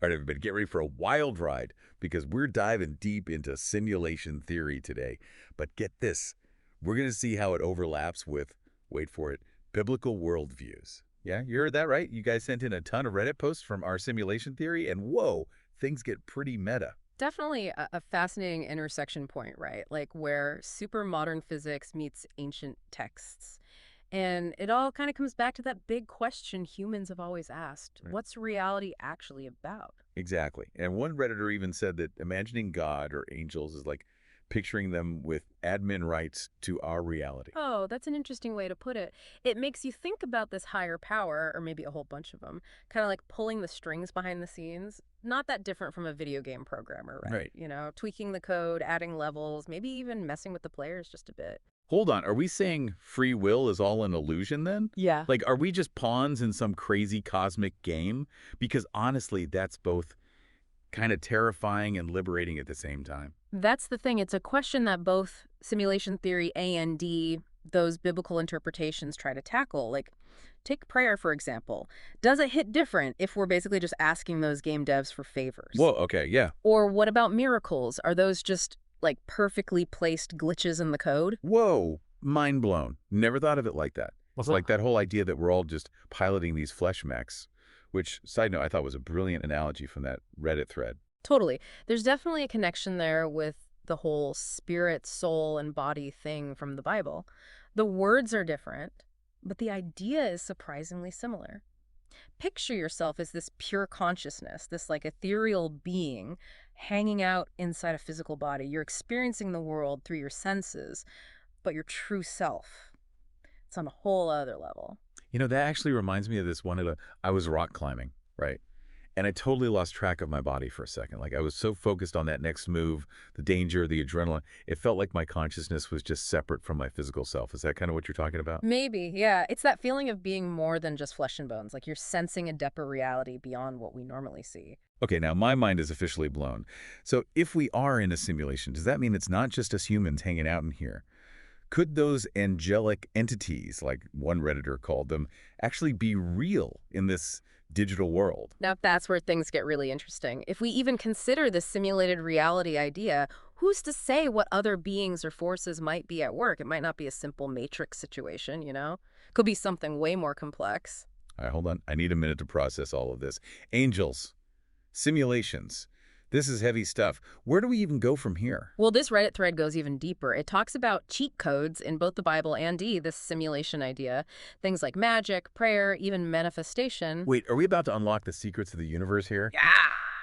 All right, everybody, get ready for a wild ride because we're diving deep into simulation theory today. But get this, we're going to see how it overlaps with, wait for it, biblical worldviews. Yeah, you heard that right? You guys sent in a ton of Reddit posts from our simulation theory, and whoa, things get pretty meta. Definitely a fascinating intersection point, right? Like where super modern physics meets ancient texts. And it all kind of comes back to that big question humans have always asked. Right. What's reality actually about? Exactly. And one Redditor even said that imagining God or angels is like picturing them with admin rights to our reality. Oh, that's an interesting way to put it. It makes you think about this higher power, or maybe a whole bunch of them, kind of like pulling the strings behind the scenes. Not that different from a video game programmer, right? Right. Tweaking the code, adding levels, maybe even messing with the players just a bit. Hold on, are we saying free will is all an illusion then? Yeah. Like, are we just pawns in some crazy cosmic game? Because honestly, that's both kind of terrifying and liberating at the same time. That's the thing. It's a question that both simulation theory A and D, those biblical interpretations, try to tackle. Like, take prayer, for example. Does it hit different if we're basically just asking those game devs for favors? Whoa, okay, yeah. Or what about miracles? Are those just, like, perfectly placed glitches in the code? Whoa, mind blown. Never thought of it like that. What's Like that? that whole idea that we're all just piloting these flesh mechs, which, side note, I thought was a brilliant analogy from that Reddit thread. Totally. There's definitely a connection there with the whole spirit, soul, and body thing from the Bible. The words are different, but the idea is surprisingly similar. Picture yourself as this pure consciousness, this like ethereal being hanging out inside a physical body. You're experiencing the world through your senses, but your true self, it's on a whole other level. You know, that actually reminds me of this one I was rock climbing, right? And I totally lost track of my body for a second. Like I was so focused on that next move, the danger, the adrenaline. It felt like my consciousness was just separate from my physical self. Is that kind of what you're talking about? Maybe, yeah. It's that feeling of being more than just flesh and bones. Like you're sensing a deeper reality beyond what we normally see. Okay, now my mind is officially blown. So if we are in a simulation, does that mean it's not just us humans hanging out in here? Could those angelic entities, like one Redditor called them, actually be real in this digital world? Now, that's where things get really interesting. If we even consider the simulated reality idea, who's to say what other beings or forces might be at work? It might not be a simple matrix situation, you know? Could be something way more complex. All right, hold on. I need a minute to process all of this. Angels, simulations. This is heavy stuff. Where do we even go from here? Well, this Reddit thread goes even deeper. It talks about cheat codes in both the Bible and D, this simulation idea. Things like magic, prayer, even manifestation. Wait, are we about to unlock the secrets of the universe here? Yeah!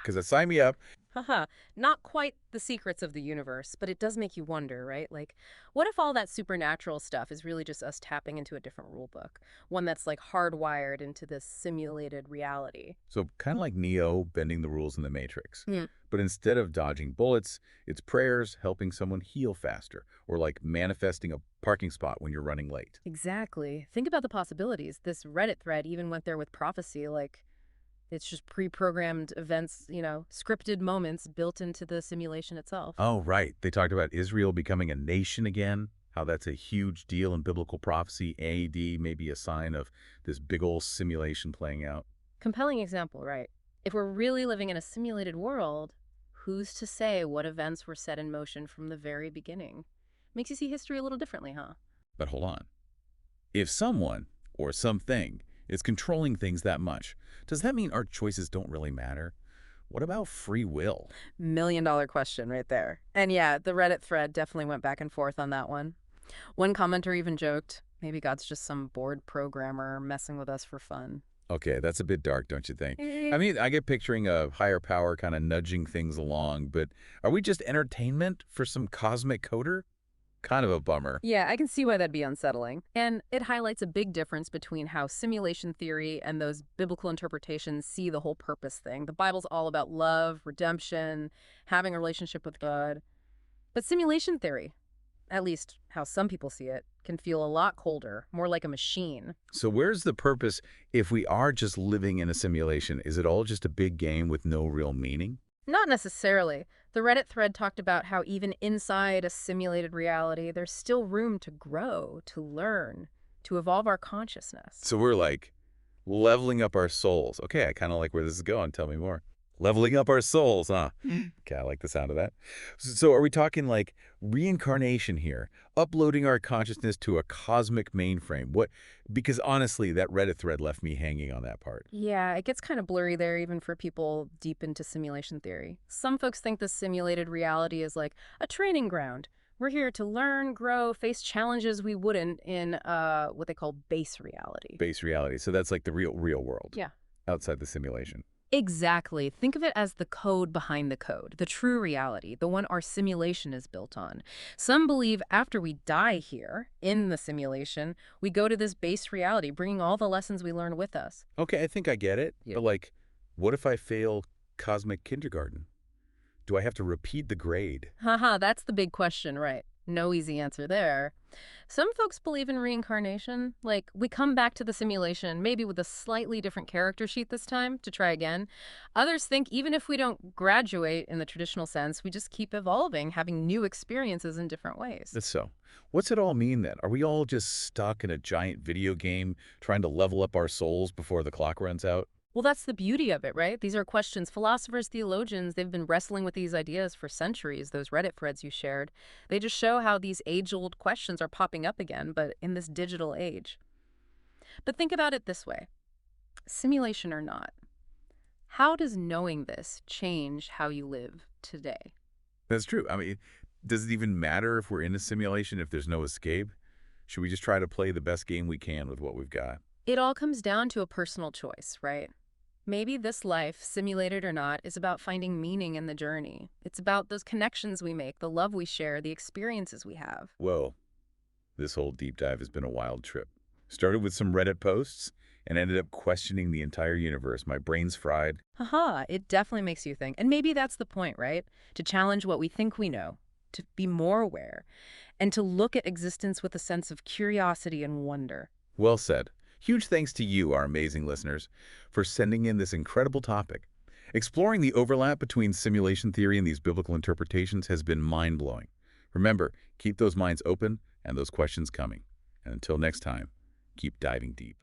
Because sign me up. Haha, not quite the secrets of the universe, but it does make you wonder, right? Like, what if all that supernatural stuff is really just us tapping into a different rule book? One that's like hardwired into this simulated reality. So kind of like Neo bending the rules in the Matrix. Hmm. But instead of dodging bullets, it's prayers helping someone heal faster, or like manifesting a parking spot when you're running late. Exactly. Think about the possibilities. This Reddit thread even went there with prophecy, like it's just pre-programmed events, scripted moments built into the simulation itself. Oh, right. They talked about Israel becoming a nation again, how that's a huge deal in biblical prophecy. AD may be a sign of this big old simulation playing out. Compelling example, right? If we're really living in a simulated world, who's to say what events were set in motion from the very beginning? Makes you see history a little differently, huh? But hold on. If someone or something is controlling things that much, does that mean our choices don't really matter? What about free will? $1 million question right there. And yeah, the Reddit thread definitely went back and forth on that one. One commenter even joked, maybe God's just some bored programmer messing with us for fun. Okay, that's a bit dark, don't you think? I mean, I get picturing a higher power kind of nudging things along, but are we just entertainment for some cosmic coder? Kind of a bummer. Yeah, I can see why that'd be unsettling. And it highlights a big difference between how simulation theory and those biblical interpretations see the whole purpose thing. The Bible's all about love, redemption, having a relationship with God. But simulation theory, at least how some people see it, can feel a lot colder, more like a machine. So where's the purpose if we are just living in a simulation? Is it all just a big game with no real meaning? Not necessarily. The Reddit thread talked about how even inside a simulated reality, there's still room to grow, to learn, to evolve our consciousness. So we're like leveling up our souls. Okay, I kind of like where this is going. Tell me more. Leveling up our souls, huh? Okay, I like the sound of that. So are we talking like reincarnation here, uploading our consciousness to a cosmic mainframe? What? Because honestly, that Reddit thread left me hanging on that part. Yeah, it gets kind of blurry there even for people deep into simulation theory. Some folks think the simulated reality is like a training ground. We're here to learn, grow, face challenges we wouldn't in what they call base reality. Base reality. So that's like the real world Yeah. outside the simulation. Exactly. Think of it as the code behind the code, the true reality, the one our simulation is built on. Some believe after we die here, in the simulation, we go to this base reality, bringing all the lessons we learned with us. Okay, I think I get it. Yeah. But like, what if I fail cosmic kindergarten? Do I have to repeat the grade? Haha, that's the big question, right? No easy answer there. Some folks believe in reincarnation, like we come back to the simulation, maybe with a slightly different character sheet this time to try again. Others think even if we don't graduate in the traditional sense, we just keep evolving, having new experiences in different ways. So, what's it all mean then? Are we all just stuck in a giant video game trying to level up our souls before the clock runs out? Well, that's the beauty of it, right? These are questions philosophers, theologians, they've been wrestling with these ideas for centuries, those Reddit threads you shared. They just show how these age-old questions are popping up again, but in this digital age. But think about it this way, simulation or not, how does knowing this change how you live today? That's true. I mean, does it even matter if we're in a simulation if there's no escape? Should we just try to play the best game we can with what we've got? It all comes down to a personal choice, right? Maybe this life, simulated or not, is about finding meaning in the journey. It's about those connections we make, the love we share, the experiences we have. Whoa, this whole deep dive has been a wild trip. Started with some Reddit posts and ended up questioning the entire universe. My brain's fried. Haha, it definitely makes you think. And maybe that's the point, right? To challenge what we think we know, to be more aware, and to look at existence with a sense of curiosity and wonder. Well said. Huge thanks to you, our amazing listeners, for sending in this incredible topic. Exploring the overlap between simulation theory and these biblical interpretations has been mind-blowing. Remember, keep those minds open and those questions coming. And until next time, keep diving deep.